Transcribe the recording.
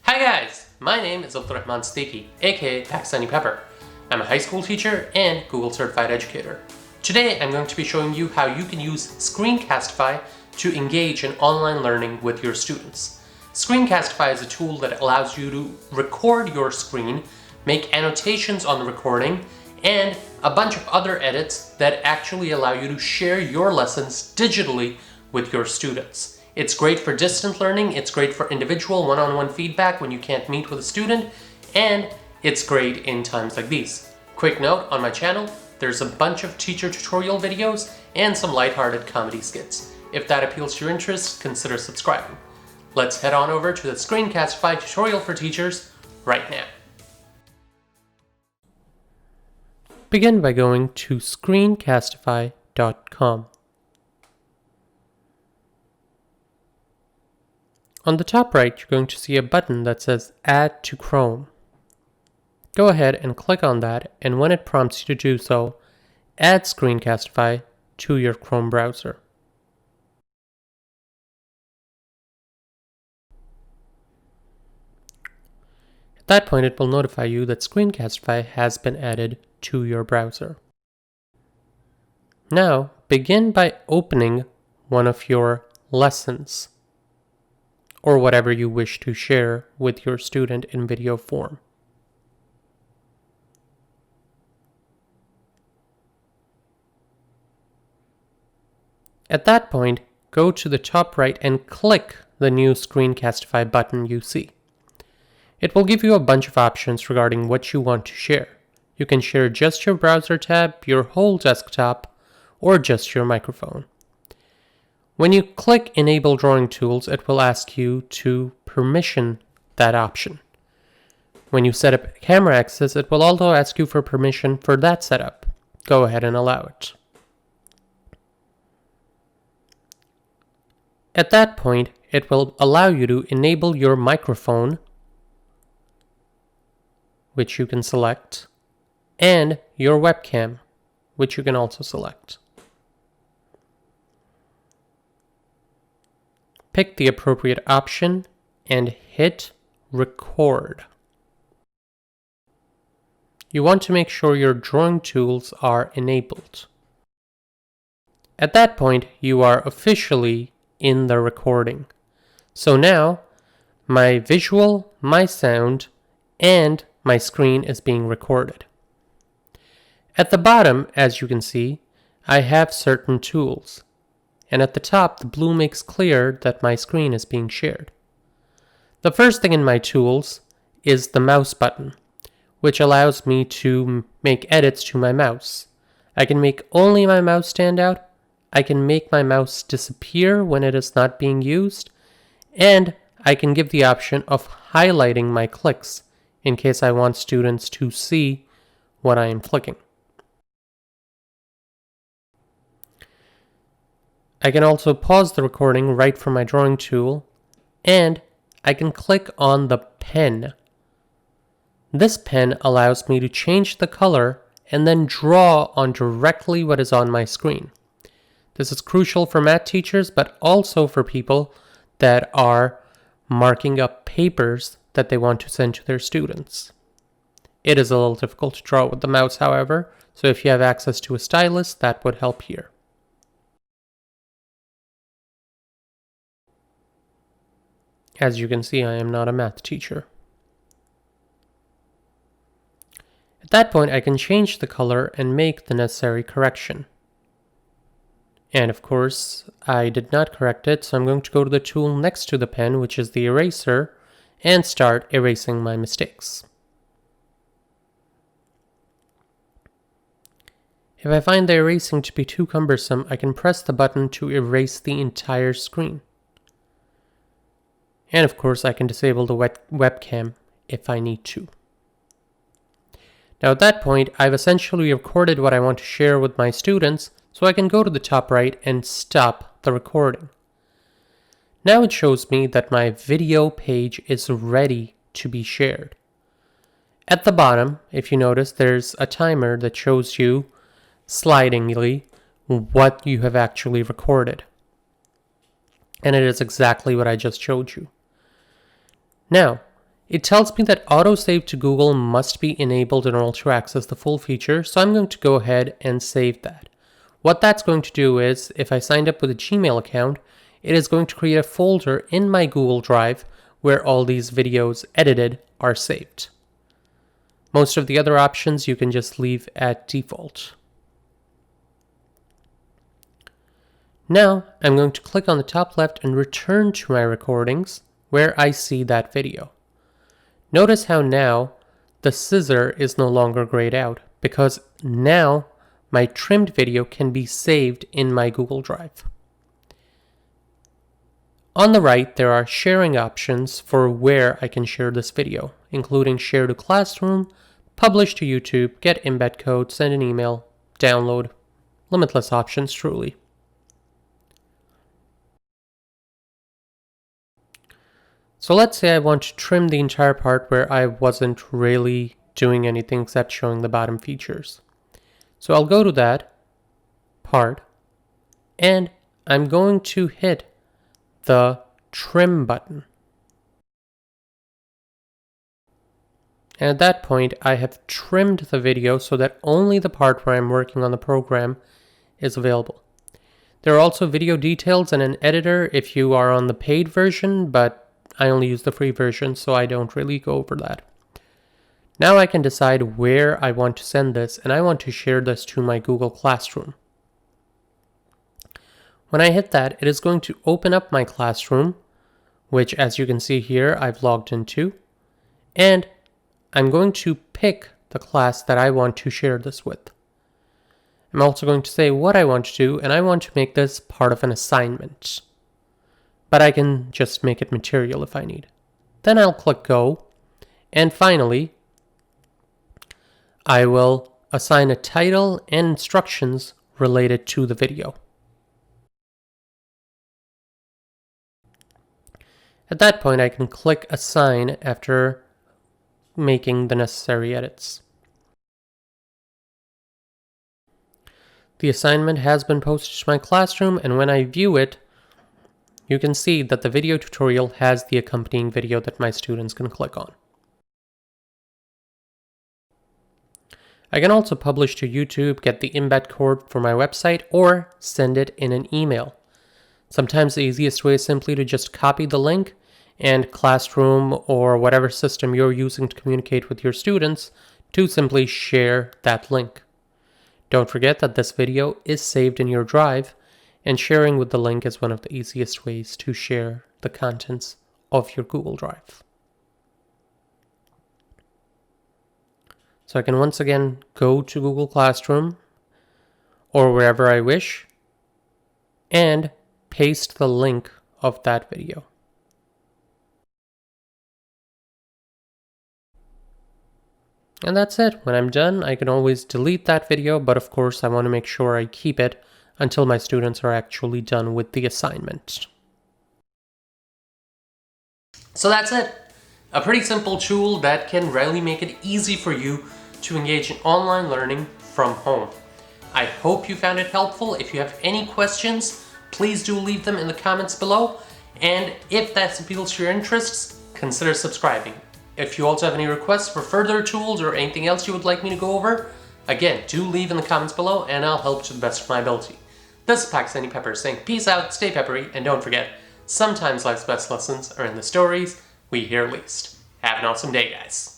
Hi guys, my name is Abdurrahman Siddiqui, aka Pakistani Pepper. I'm a high school teacher and Google certified educator. Today I'm going to be showing you how you can use Screencastify to engage in online learning with your students. Screencastify is a tool that allows you to record your screen, make annotations on the recording, and a bunch of other edits that actually allow you to share your lessons digitally with your students. It's great for distant learning, it's great for individual one-on-one feedback when you can't meet with a student, and it's great in times like these. Quick note, on my channel, there's a bunch of teacher tutorial videos and some lighthearted comedy skits. If that appeals to your interest, consider subscribing. Let's head on over to the Screencastify tutorial for teachers right now. Begin by going to screencastify.com. On the top right, you're going to see a button that says Add to Chrome. Go ahead and click on that, and when it prompts you to do so, add Screencastify to your Chrome browser. At that point, it will notify you that Screencastify has been added to your browser. Now, begin by opening one of your lessons, or whatever you wish to share with your student in video form. At that point, go to the top right and click the new Screencastify button you see. It will give you a bunch of options regarding what you want to share. You can share just your browser tab, your whole desktop, or just your microphone. When you click Enable Drawing Tools, it will ask you to permission that option. When you set up camera access, it will also ask you for permission for that setup. Go ahead and allow it. At that point, it will allow you to enable your microphone, which you can select, and your webcam, which you can also select. Pick the appropriate option and hit record. You want to make sure your drawing tools are enabled. At that point, you are officially in the recording. So now, my visual, my sound, and my screen is being recorded. At the bottom, as you can see, I have certain tools. And at the top, the blue makes clear that my screen is being shared. The first thing in my tools is the mouse button, which allows me to make edits to my mouse. I can make only my mouse stand out, I can make my mouse disappear when it is not being used, and I can give the option of highlighting my clicks in case I want students to see what I am clicking. I can also pause the recording right from my drawing tool, and I can click on the pen. This pen allows me to change the color and then draw on directly what is on my screen. This is crucial for math teachers, but also for people that are marking up papers that they want to send to their students. It is a little difficult to draw with the mouse, however, so if you have access to a stylus, that would help here. As you can see, I am not a math teacher. At that point, I can change the color and make the necessary correction. And of course, I did not correct it, so I'm going to go to the tool next to the pen, which is the eraser, and start erasing my mistakes. If I find the erasing to be too cumbersome, I can press the button to erase the entire screen. And of course, I can disable the webcam if I need to. Now at that point, I've essentially recorded what I want to share with my students, so I can go to the top right and stop the recording. Now it shows me that my video page is ready to be shared. At the bottom, if you notice, there's a timer that shows you slidingly what you have actually recorded. And it is exactly what I just showed you. Now, It tells me that autosave to Google must be enabled in order to access the full feature, so I'm going to go ahead and save that. What that's going to do is, if I signed up with a Gmail account, it is going to create a folder in my Google Drive where all these videos edited are saved. Most of the other options you can just leave at default. Now I'm going to click on the top left and return to my recordings where I see that video. Notice how now the scissor is no longer grayed out because now my trimmed video can be saved in my Google Drive. On the right, there are sharing options for where I can share this video, including share to Classroom, publish to YouTube, get embed code, send an email, download. Limitless options, truly. So let's say I want to trim the entire part where I wasn't really doing anything except showing the bottom features. So I'll go to that part and I'm going to hit the trim button. And at that point, I have trimmed the video so that only the part where I'm working on the program is available. There are also video details and an editor if you are on the paid version, but I only use the free version, so I don't really go over that. Now I can decide where I want to send this, and I want to share this to my Google Classroom. When I hit that, it is going to open up my Classroom, which as you can see here, I've logged into, and I'm going to pick the class that I want to share this with. I'm also going to say what I want to do, and I want to make this part of an assignment. But I can just make it material if I need. Then I'll click go, and finally, I will assign a title and instructions related to the video. At that point, I can click assign after making the necessary edits. The assignment has been posted to my Classroom, and when I view it, you can see that the video tutorial has the accompanying video that my students can click on. I can also publish to YouTube, get the embed code for my website, or send it in an email. Sometimes the easiest way is simply to just copy the link and Classroom or whatever system you're using to communicate with your students to simply share that link. Don't forget that this video is saved in your drive, and sharing with the link is one of the easiest ways to share the contents of your Google Drive. So I can once again go to Google Classroom or wherever I wish and paste the link of that video. And that's it. When I'm done, I can always delete that video, but of course I want to make sure I keep it until my students are actually done with the assignment. So that's it. A pretty simple tool that can really make it easy for you to engage in online learning from home. I hope you found it helpful. If you have any questions, please do leave them in the comments below. And if that appeals to your interests, consider subscribing. If you also have any requests for further tools or anything else you would like me to go over, again, do leave in the comments below and I'll help to the best of my ability. This is Pakistani Pepper saying peace out, stay peppery, and don't forget, sometimes life's best lessons are in the stories we hear least. Have an awesome day, guys.